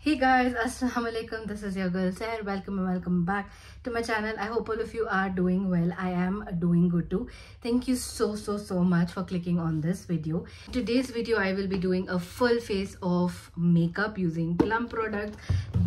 Hey guys, assalamu alaikum. This is your girl Seher. Welcome back to my channel. I hope all of you are doing well. I am doing good too. Thank you so much for clicking on this video. In today's video I will be doing a full face of makeup using Plum products.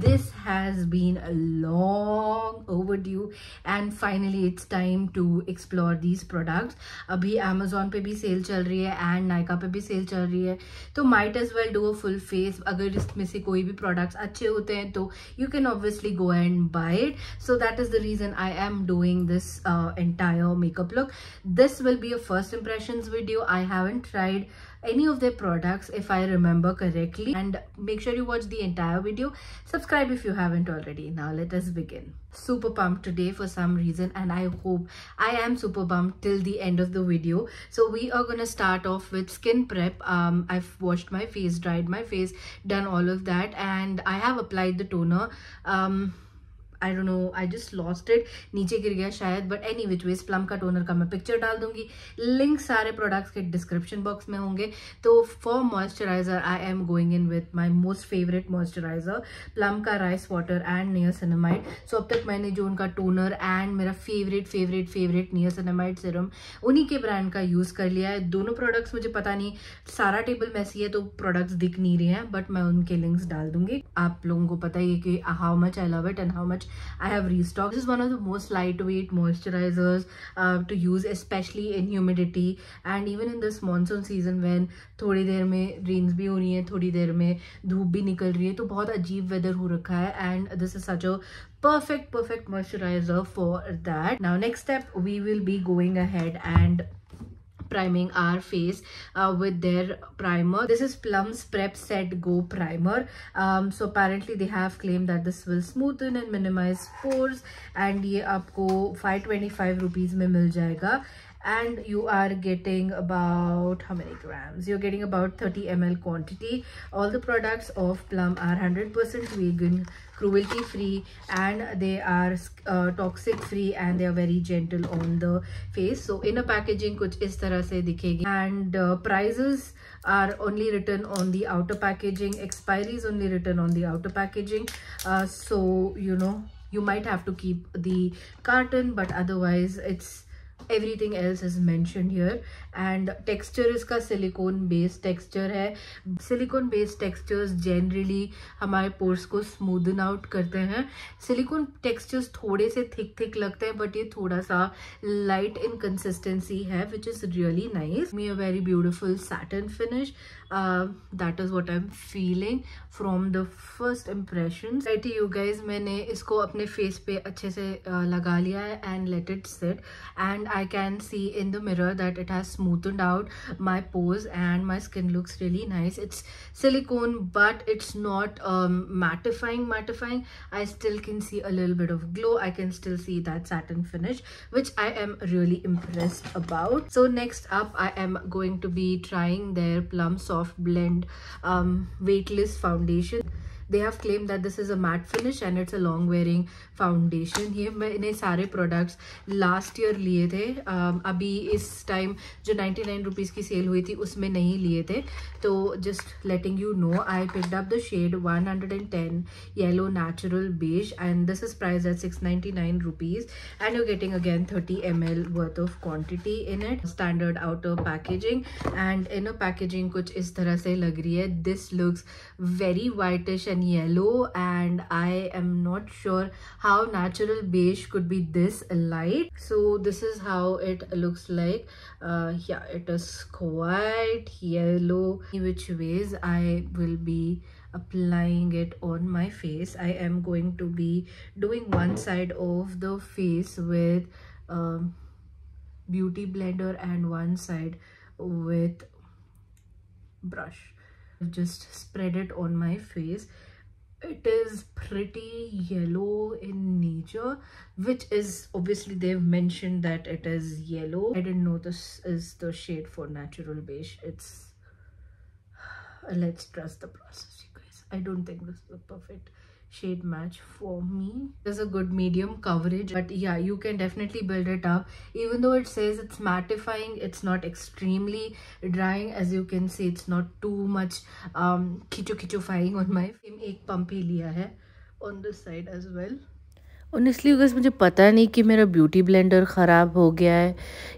This has been a long overdue and finally it's time to explore these products. अभी Amazon पे भी cell चल रही है and Nykaa पे भी cell चल रही है, तो might as well do a full face. अगर इसमें से कोई भी products अच्छे होते हैं तो you can obviously go and buy it. So that is the reason I am doing this entire makeup look. This will be a first impressions video. I haven't tried any of their products if I remember correctly, and make sure you watch the entire video. Subscribe if you haven't already. Now let us begin. Super pumped today for some reason, and I hope I am super pumped till the end of the video. So we are gonna start off with skin prep. I've washed my face, dried my face, done all of that, and I have applied the toner. I don't know, I just lost it, नीचे गिर गया शायद, but any which ways plum का toner का मैं picture डाल दूंगी. Link सारे प्रोडक्ट्स के डिस्क्रिप्शन बॉक्स में होंगे. तो for moisturiser I am going in with my most favourite moisturiser, plum का राइस वाटर एंड नियासिनामाइड. सो अब तक मैंने जो उनका टोनर एंड मेरा फेवरेट नियासिनामाइड सीरम उन्हीं के ब्रांड का यूज कर लिया है. दोनों प्रोडक्ट्स मुझे पता नहीं, सारा टेबल मैसी है तो प्रोडक्ट्स दिख नहीं रहे हैं, बट मैं उनके लिंक्स डाल दूंगी. आप लोगों को पता ही है कि how much I love it and how much I have restocked. This is one of the most lightweight moisturizers to use, especially in humidity and even in this monsoon season when थोड़ी देर में rains भी हो रही हैं, थोड़ी देर में धूप भी निकल रही है, तो बहुत अजीब वेदर हो रखा है. And this is such a perfect moisturizer for that. Now next step, we will be going ahead and priming our face with their primer. This is Plum's Prep Set Go Primer. So apparently they have claimed that this will smoothen and minimize pores, and ये आपको 525 rupees में मिल जाएगा. And you are getting about how many grams? You're getting about 30 ml quantity. All the products of Plum are 100% vegan, cruelty free, and they are toxic free, and they are very gentle on the face. So in a packaging कुछ इस तरह से दिखेगी, and prices are only written on the outer packaging, expiry is only written on the outer packaging. So you know, you might have to keep the carton, but otherwise it's everything else is mentioned here. And texture इसका silicone based texture है. silicone based textures generally हमारे pores को smoothen out करते हैं. silicone textures थोड़े से thick लगते हैं, but ये थोड़ा सा light in consistency है, which is really nice. Me a very beautiful satin finish. That is what I'm feeling from the first impressions. Right you guys, मैंने इसको अपने face पे अच्छे से लगा लिया है and let it sit, and I can see in the mirror that it has smoothened out my pores and my skin looks really nice. It's silicone, but it's not mattifying. I still can see a little bit of glow. I can still see that satin finish, which I am really impressed about. So next up, I am going to be trying their Plum Soft Blend weightless foundation. They have claimed that this is a matte finish and it's a long wearing foundation. ये मैंने सारे products last year लिए थे. अभी इस time जो 99 rupees की sale हुई थी उसमें नहीं लिए थे. तो just letting you know, I picked up the shade 110 Yellow Natural Beige, and this is priced at 699 rupees, and you're getting again 30 ml worth of quantity in it. Standard outer packaging, and inner packaging कुछ इस तरह से लग रही है. This looks very whitish and yellow, and I am not sure how natural beige could be this light. So this is how it looks like. Yeah, it is quite yellow. Which ways I will be applying it on my face. I am going to be doing one side of the face with beauty blender and one side with brush. Just spread it on my face. It is pretty yellow in nature, which is obviously they've mentioned that it is yellow. I didn't know this is the shade for natural beige. It's let's trust the process, you guys. I don't think this is a perfect shade match for me. There's a good medium coverage, but yeah, you can definitely build it up. Even though it says it's mattifying, it's not extremely drying. As you can see, it's not too much खिचो-खिचोफाइंग on my face. एक pump ही लिया है on this side as well. Honestly guys मुझे पता नहीं कि मेरा beauty blender ख़राब हो गया है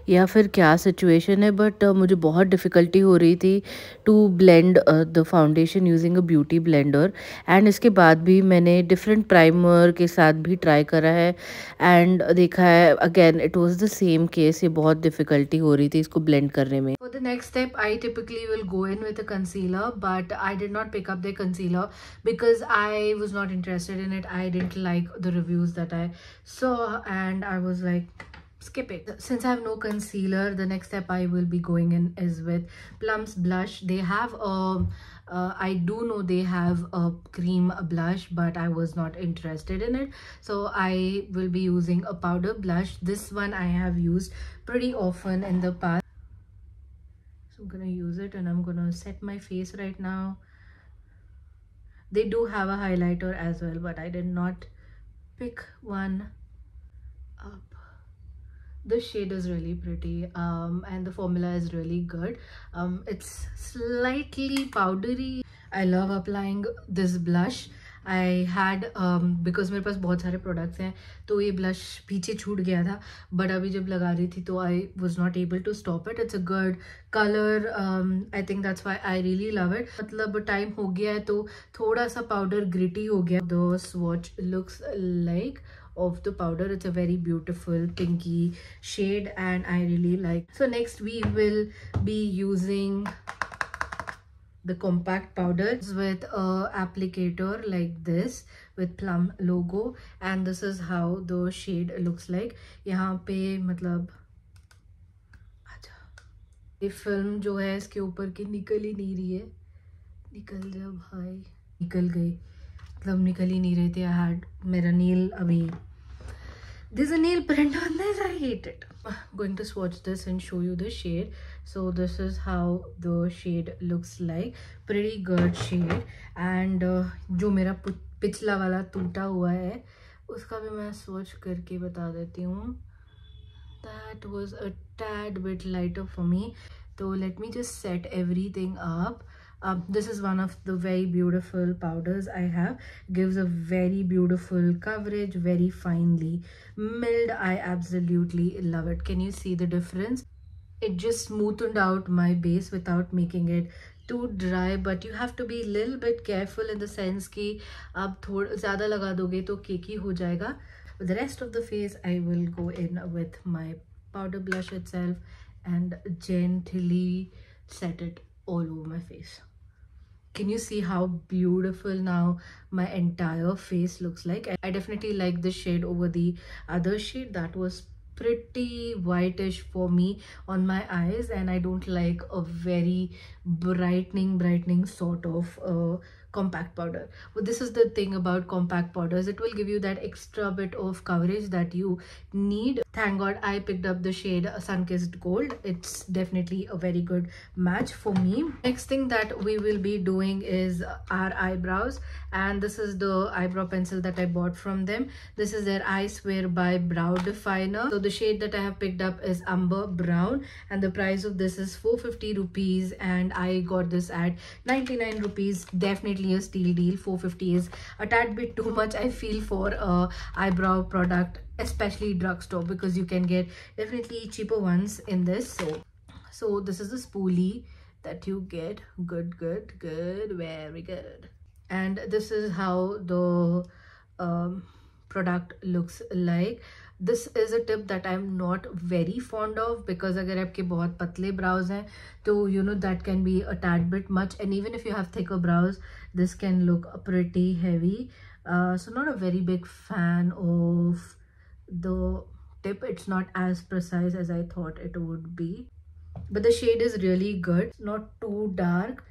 या फिर क्या सिचुएशन है, बट मुझे बहुत डिफ़िकल्टी हो रही थी to blend the foundation using a beauty blender. And इसके बाद भी मैंने डिफरेंट प्राइमर के साथ भी ट्राई करा है एंड देखा है, again it was the same case. ये बहुत डिफ़िकल्टी हो रही थी इसको ब्लेंड करने में। For the next step I typically will go in with a concealer, but I did not pick up the concealer because I was not interested in it. I didn't like the reviews that I saw and I was like, skip it. Since I have no concealer, the next step I will be going in is with Plum's blush. They have I do know they have a cream blush, but I was not interested in it, so I will be using a powder blush. This one I have used pretty often in the past, so I'm gonna use it and I'm gonna set my face right now. They do have a highlighter as well, but I did not pick one up. The shade is really pretty and the formula is really good. It's slightly powdery. I love applying this blush. I had because मेरे पास बहुत सारे products हैं तो ये blush पीछे छूट गया था, but अभी जब लगा रही थी तो I was not able to stop it. It's a good color. I think that's why I really love it. मतलब time हो गया है तो थोड़ा सा powder gritty हो गया. The swatch looks like of the powder. It's a very beautiful pinky shade and I really like. So next we will be using the compact powder with a applicator like this with Plum logo, and this is how the shade looks like. यहाँ पे मतलब अच्छा ये film जो है इसके ऊपर की निकल ही नहीं रही है. निकल जा भाई, निकल गई, मतलब निकल ही नहीं रहे थे. I had मेरा nail अभी, there's a nail print on this. I hate it. I'm going to swatch this and show you the shade. So this is how the shade looks like. Pretty good shade. And जो मेरा पिछला वाला टूटा हुआ है उसका भी मैं swatch करके बता देती हूँ. That was a tad bit lighter for me. So let me just set everything up. This is one of the very beautiful powders I have. Gives a very beautiful coverage, very finely milled. I absolutely love it. Can you see the difference? It just smoothed out my base without making it too dry, but you have to be a little bit careful in the sense कि आप थोड़ा ज़्यादा लगा दोगे तो केकी हो जाएगा. With the rest of the face I will go in with my powder blush itself and gently set it all over my face. Can you see how beautiful now my entire face looks like? I definitely like this shade over the other shade that was pretty whitish for me on my eyes, and I don't like a very brightening sort of compact powder. But this is the thing about compact powders, it will give you that extra bit of coverage that you need. Thank God I picked up the shade Sunkissed Gold. It's definitely a very good match for me. Next thing that we will be doing is our eyebrows, and this is the eyebrow pencil that I bought from them. This is their I Swear by Brow Definer. So the shade that I have picked up is Umber Brown, and the price of this is 450 rupees, and I got this at 99 rupees. Definitely a steal deal. 450 is a tad bit too much, I feel, for a eyebrow product, especially drugstore, because you can get definitely cheaper ones in this. So this is the spoolie that you get. Good, very good. And this is how the product looks like. This is a tip that I'm not very fond of, because अगर आपके बहुत पतले brows हैं तो you know that can be a tad bit much, and even if you have thicker brows this can look pretty heavy. So not a very big fan of the tip. It's not as precise as I thought it would be, but the shade is really good. It's not too dark.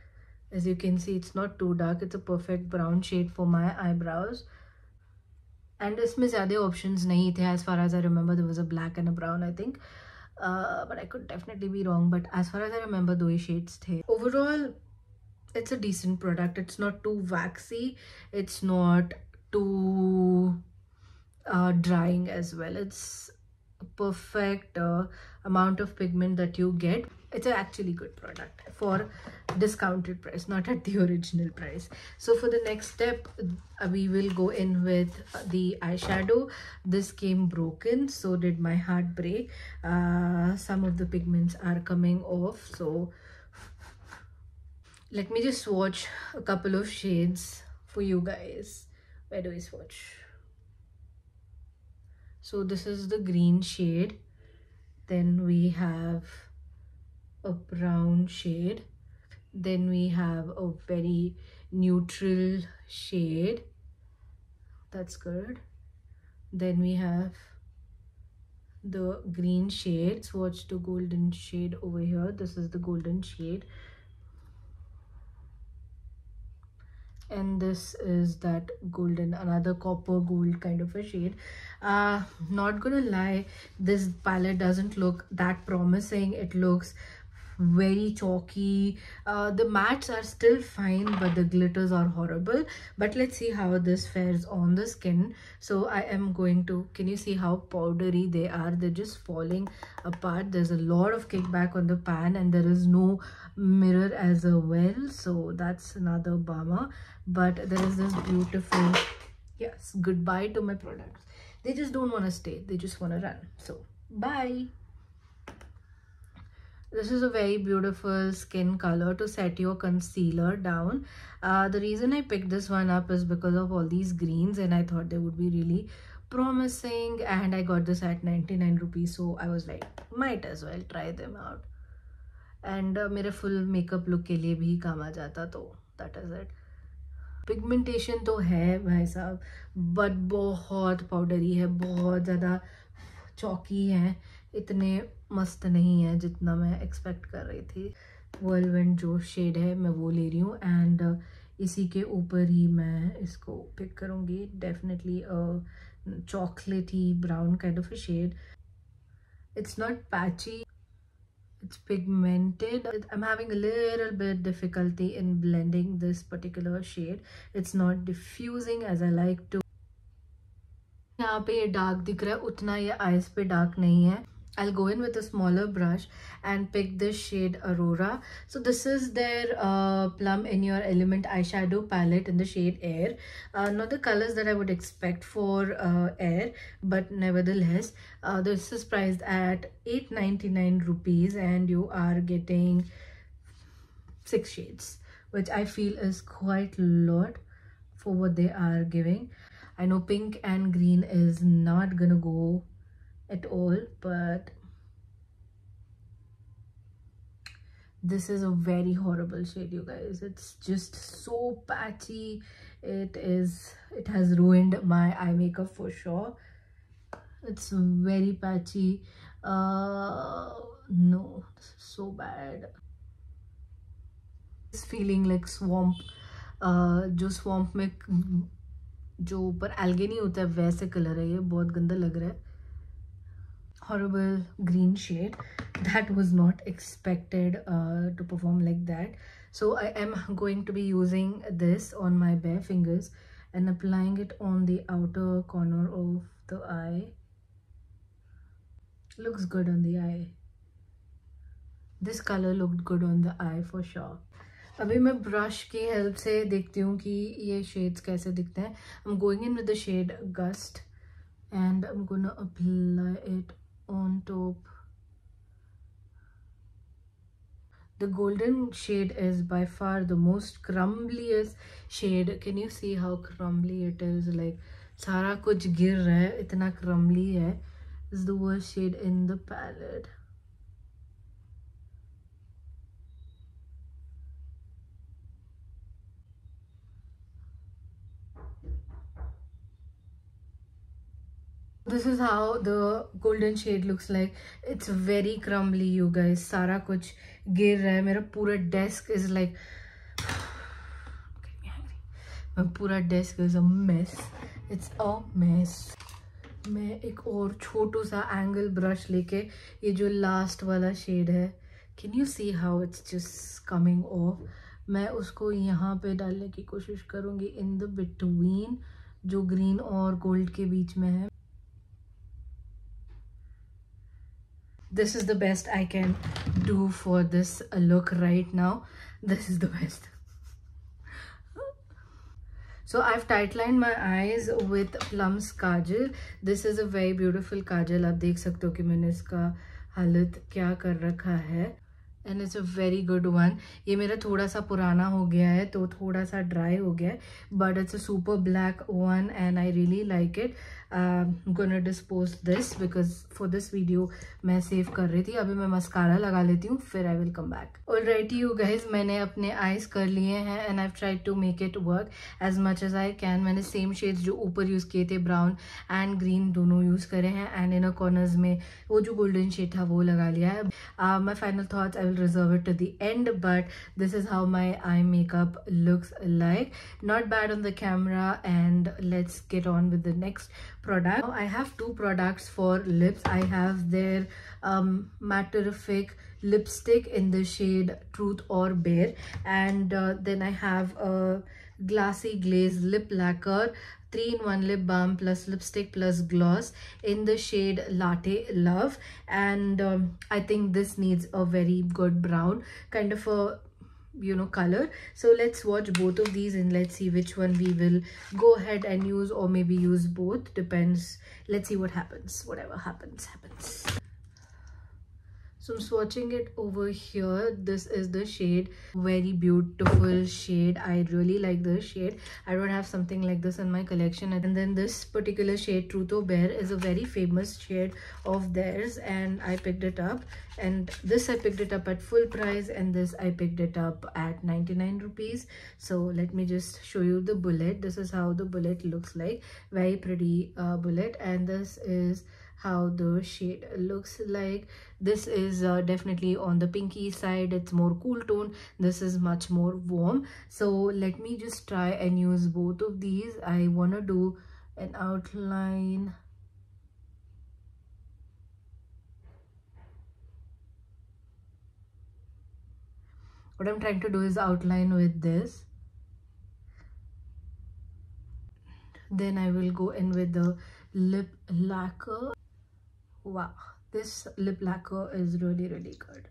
As you can see, it's not too dark. It's a perfect brown shade for my eyebrows. And इसमें ज़्यादा options नहीं थे. As far as I remember, there was a black and a brown, I think. But I could definitely be wrong. But as far as I remember, दो ही shades थे. Overall, it's a decent product. It's not too waxy. It's not too drying as well. It's a perfect amount of pigment that you get. It's an actually good product for discounted price, not at the original price. So for the next step, we will go in with the eyeshadow. This came broken, so did my heart break. Some of the pigments are coming off, so let me just swatch a couple of shades for you guys. Where do we swatch? So this is the green shade, then we have a brown shade, then we have a very neutral shade, that's good, then we have the green shade. Swatch the golden shade over here. This is the golden shade, and this is that golden, another copper gold kind of a shade. Not gonna lie, this palette doesn't look that promising. It looks very chalky. The mattes are still fine, but the glitters are horrible. But let's see how this fares on the skin. So I am going to, can you see how powdery they are? They're just falling apart. There's a lot of kickback on the pan, and there is no mirror as well, so that's another bummer. But there is this beautiful, yes, goodbye to my products. They just don't want to stay, they just want to run, so bye. This is a very beautiful skin color to set your concealer down. The reason I picked this one up is because of all these greens, and I thought they would be really promising, and I got this at 99 rupees, so I was like, might as well try them out. And मेरे full makeup look के लिए भी काम आ जाता, तो that is it. Pigmentation तो है भाई साहब, but बहुत powdery है, बहुत ज़्यादा chalky है, इतने मस्त नहीं है जितना मैं एक्सपेक्ट कर रही थी. Whirlwind जो शेड है मैं वो ले रही हूँ, एंड इसी के ऊपर ही मैं इसको पिक करूँगी. Definitely chocolatey brown kind of a shade. It's not patchy, it's pigmented. I'm having a little bit difficulty in blending this particular shade. It's not diffusing as I like to. यहाँ पे ये dark दिख रहा है, उतना ये eyes पे dark नहीं है. I'll go in with a smaller brush and pick this shade Aurora. So this is their Plum in Your Element eyeshadow palette in the shade Air. Not the colors that I would expect for Air, but nevertheless, this is priced at 899 rupees, and you are getting 6 shades, which I feel is quite a lot for what they are giving. I know pink and green is not gonna go at all, but this is a very horrible shade, you guys. It's just so patchy. It has ruined my eye makeup for sure. It's very patchy. No, this is so bad. It's feeling like swamp. जो swamp में जो ऊपर algae नहीं होता है वैसे colour है ये, बहुत गंदा लग रहा है. Horrible green shade that was not expected to perform like that. So I am going to be using this on my bare fingers and applying it on the outer corner of the eye. Looks good on the eye. This color looked good on the eye for sure. अभी मैं brush की help से देखती हूँ कि ये shades कैसे दिखते हैं. I'm going in with the shade Gust, and I'm gonna apply it on top. The golden shade is by far the most crumbliest shade. Can you see how crumbly it is? Like सारा कुछ गिर रहा है, इतना crumbly है. This is the worst shade in the palette. This is how the golden shade looks like. It's very crumbly, you guys. सारा कुछ गिर रहा है. मेरा पूरा desk is like, my पूरा desk is a mess. It's a mess. मैं एक और छोटू सा angle brush लेके ये जो last वाला shade है, can you see how it's just coming off? मैं उसको यहाँ पे डालने की कोशिश करूँगी in the between, जो ग्रीन और गोल्ड के बीच में है. This is the best I can do for this look right now. This is the best. So I've tightlined my eyes with Plum's Kajal. This is a very beautiful Kajal. आप देख सकते हो कि मैंने इसका हालत क्या कर रखा है. And it's a very good one. ये मेरा थोड़ा सा पुराना हो गया है तो थोड़ा सा ड्राई हो गया है. But it's a super black one and I really like it. I'm gonna dispose this because for this video मैं सेव कर रही थी. अभी मैं मस्कारा लगा लेती हूँ, फिर I will come back. Alright you guys, मैंने अपने eyes कर लिए हैं and I've tried to make it work as much as I can. मैंने same shades जो ऊपर यूज़ किए थे, brown and green दोनों यूज़ करे हैं, and inner corners में वो जो golden shade था वो लगा लिया है. My final thoughts I will reserve it to the end, but this is how my eye makeup looks like. Not bad on the camera, and let's get on with the next product. Now I have two products for lips. I have their Matterific lipstick in the shade Truth or Bare, and then I have a Glassy Glaze lip lacquer, 3-in-1 lip balm plus lipstick plus gloss in the shade Latte Love, and I think this needs a very good brown kind of a color. So let's watch both of these and let's see which one we will go ahead and use, or maybe use both, depends. Let's see what happens. Whatever happens. So I'm swatching it over here. This is the shade. Very beautiful shade. I really like this shade. I don't have something like this in my collection. And then this particular shade, Truth or Bare, is a very famous shade of theirs, and I picked it up. And this I picked it up at full price, and this I picked it up at 99 rupees. So let me just show you the bullet. This is how the bullet looks like. Very pretty bullet. And this is how the shade looks like. This is definitely on the pinky side. It's more cool tone. This is much more warm. So let me just try and use both of these. I want to do an outline. What I'm trying to do is outline with this. Then I will go in with the lip lacquer. Wow, this lip lacquer is really good.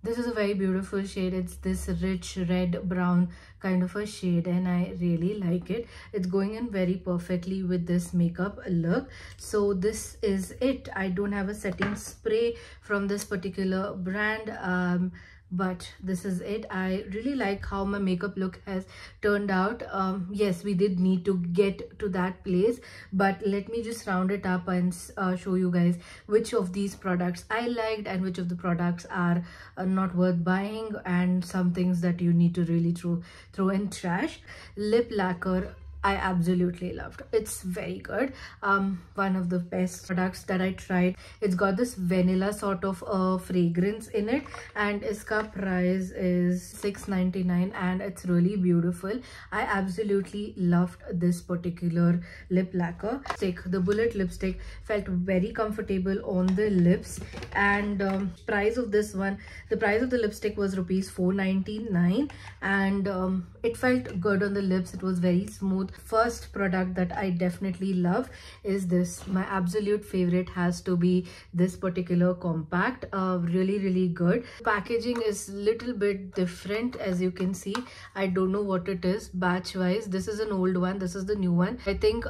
This is a very beautiful shade. It's this rich red brown kind of a shade, and I really like it. It's going in very perfectly with this makeup look. So this is it. I don't have a setting spray from this particular brand, but this is it. I really like how my makeup look has turned out. Yes, we did need to get to that place, but let me just round it up and show you guys which of these products I liked and which of the products are not worth buying, and some things that you need to really throw in trash. Lip lacquer, I absolutely loved. It's very good. One of the best products that I tried. It's got this vanilla sort of fragrance in it, and its price is $6.99, and it's really beautiful. I absolutely loved this particular lip lacquer. The Bullet lipstick felt very comfortable on the lips, and price of this one, the price of the lipstick was rupees 4.99, and it felt good on the lips. It was very smooth. First product that I definitely love is this. My absolute favorite has to be this particular compact. Really good. Packaging is little bit different, as you can see. I don't know what it is batch wise. This is an old one, this is the new one. I think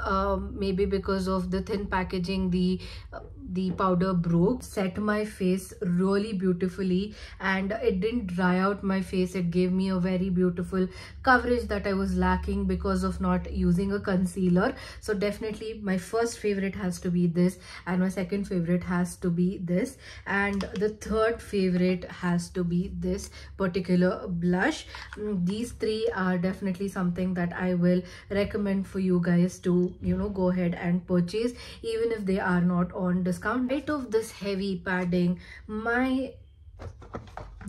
maybe because of the thin packaging, the powder broke. Set my face really beautifully, and it didn't dry out my face. It gave me a very beautiful coverage that I was lacking because of not using a concealer. So definitely my first favorite has to be this, and my second favorite has to be this, and the third favorite has to be this particular blush. These three are definitely something that I will recommend for you guys to go ahead and purchase, even if they are not on discount. Right of this heavy padding,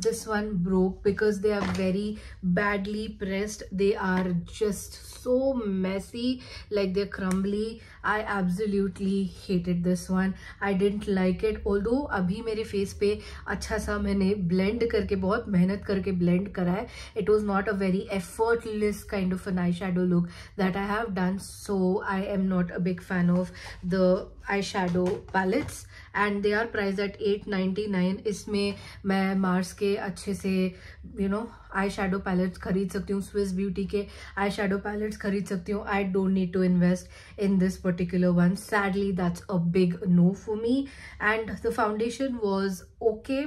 this one broke because they are very badly pressed. They are just so messy, like they're crumbly. I absolutely hated this one. I didn't like it. Although अभी मेरे face पे अच्छा सा मैंने blend करके, बहुत मेहनत करके blend करा है. It was not a very effortless kind of an eyeshadow look that I have done. So I am not a big fan of the eyeshadow palettes. And they are priced at $8.99. इसमें मैं Mars के अच्छे से eye shadow pallets खरीद सकती हूँ, Swiss beauty के eye shadow pallets खरीद सकती हूँ. I don't need to invest in this particular one. Sadly that's a big no for me. And the foundation was okay.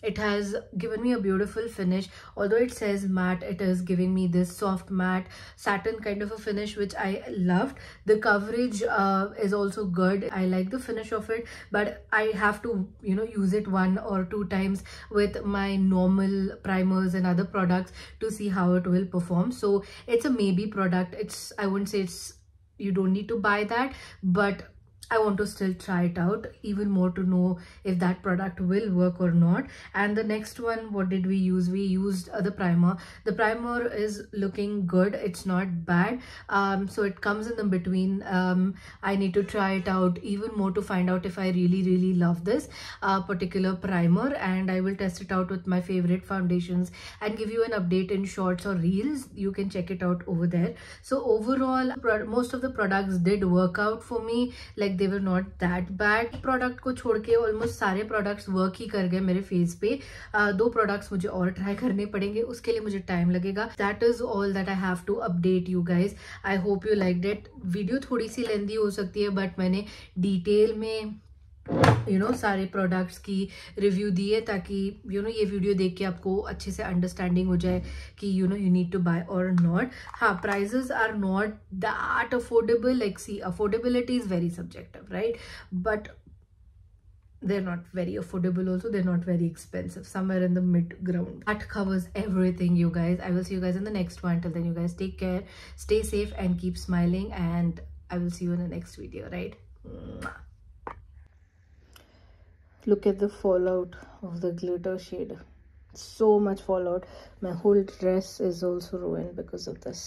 It has given me a beautiful finish. Although it says matte, it is giving me this soft matte satin kind of a finish, which I loved. The coverage is also good. I like the finish of it, but I have to use it 1 or 2 times with my normal primers and other products to see how it will perform. So it's a maybe product. I wouldn't say you don't need to buy that, but I want to still try it out even more to know if that product will work or not. And the next one, what did we use? We used the primer. The primer is looking good. It's not bad. So it comes in the between. I need to try it out even more to find out if I really love this particular primer, and I will test it out with my favorite foundations and give you an update in shorts or reels. You can check it out over there. So overall, most of the products did work out for me. Like they were not that bad. Product को छोड़ के almost सारे products work ही कर गए मेरे face पे. 2 products मुझे और ट्राई करने पड़ेंगे, उसके लिए मुझे टाइम लगेगा. That is all that I have to update you guys. I hope you liked it. Video थोड़ी सी लेंथी हो सकती है, बट मैंने डिटेल में सारे प्रोडक्ट्स की रिव्यू दी है, ताकि ये वीडियो देख के आपको अच्छे से अंडरस्टैंडिंग हो जाए कि यू नीड टू बाय और नॉट. हाँ, prices are not that affordable. Like see, affordability is very subjective, right? But they're not very affordable also. They're not very expensive. Somewhere in the mid ground. That covers everything, you guys. I will see you guys in the next one. Till then, you guys take care, stay safe, and keep smiling. And I will see you in the next video, right? Look at the fallout of the glitter shade. So much fallout. My whole dress is also ruined because of this.